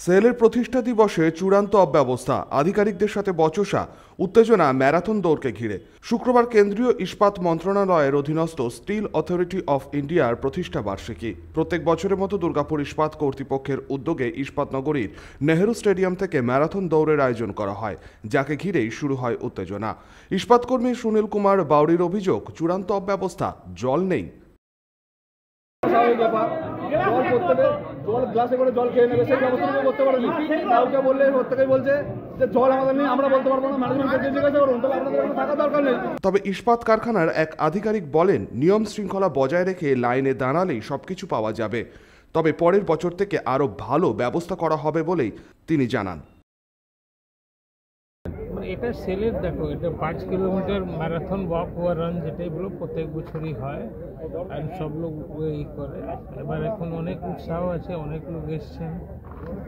সেলের প্রতিষ্ঠা দিবসে চূড়ান্ত অব্যবস্থা, আধিকারিকদের সাথে বচসা, উত্তেজনা ম্যারাথন দৌড়কে ঘিরে। শুক্রবার কেন্দ্রীয় ইস্পাত মন্ত্রণালয়ের অধীনস্থ স্টিল অথরিটি অফ ইন্ডিয়ার প্রতিষ্ঠা বার্ষিকী। প্রত্যেক বছরের মতো দুর্গাপুর ইস্পাত কর্তৃপক্ষের উদ্যোগে ইস্পাত নগরীর নেহেরু স্টেডিয়াম থেকে ম্যারাথন দৌড়ের আয়োজন করা হয়, যাকে ঘিরেই শুরু হয় উত্তেজনা। ইস্পাত কর্মী সুনীল কুমার বাউরির অভিযোগ, চূড়ান্ত অব্যবস্থা, জল নেই। জল গ্লাসে করে জল খেয়ে নেবে, সেই ব্যবস্থা করতে পারেনি। কাউকে বললে প্রত্যেকেই বলছে যে জল আমাদের নেই, আমরা বলতে পারবো না, ম্যানেজমেন্টকে জিজ্ঞাসা করুন, তাহলে আপনাদের এখানে থাকার দরকার নেই। তবে ইস্পাত কারখানার এক আধিকারিক বলেন, নিয়ম শৃঙ্খলা বজায় রেখে লাইনে দাঁড়ালেই সবকিছু পাওয়া যাবে। তবে পরের বছর থেকে আরও ভালো ব্যবস্থা করা হবে বলেই তিনি জানান। এটা সেলের দেখো, এটা 5 kilometre marathon walk over run যেটাই বলো প্রত্যেক বছরই হয়, আর সব লোক ই করে। এবার এখন অনেক উৎসাহ আছে, অনেক লোক এসছেন,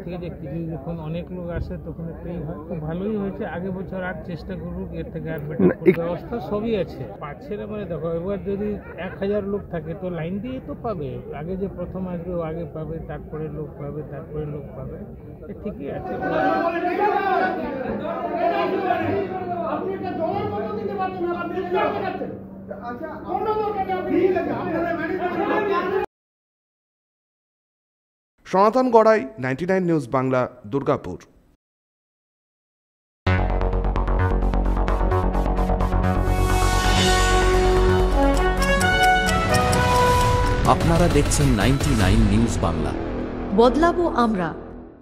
ঠিক আছে। কিছু যখন অনেক লোক আসে তখন এটাই হয়, খুব ভালোই হয়েছে। আগে বছর আর চেষ্টা করুক, এর থেকে আর বেটার ব্যবস্থা সবই আছে। পাচ্ছে না মানে দেখো, এবার যদি 1000 লোক থাকে তো লাইন দিয়ে তো পাবে। আগে যে প্রথম আসবে ও আগে পাবে, তারপরে লোক পাবে, তারপরে লোক পাবে, ঠিকই আছে। সনাতন গড়াই, 99 নিউজ বাংলা, দুর্গাপুর। আপনারা দেখছেন 99 নিউজ বাংলা। বদলাবো আমরা।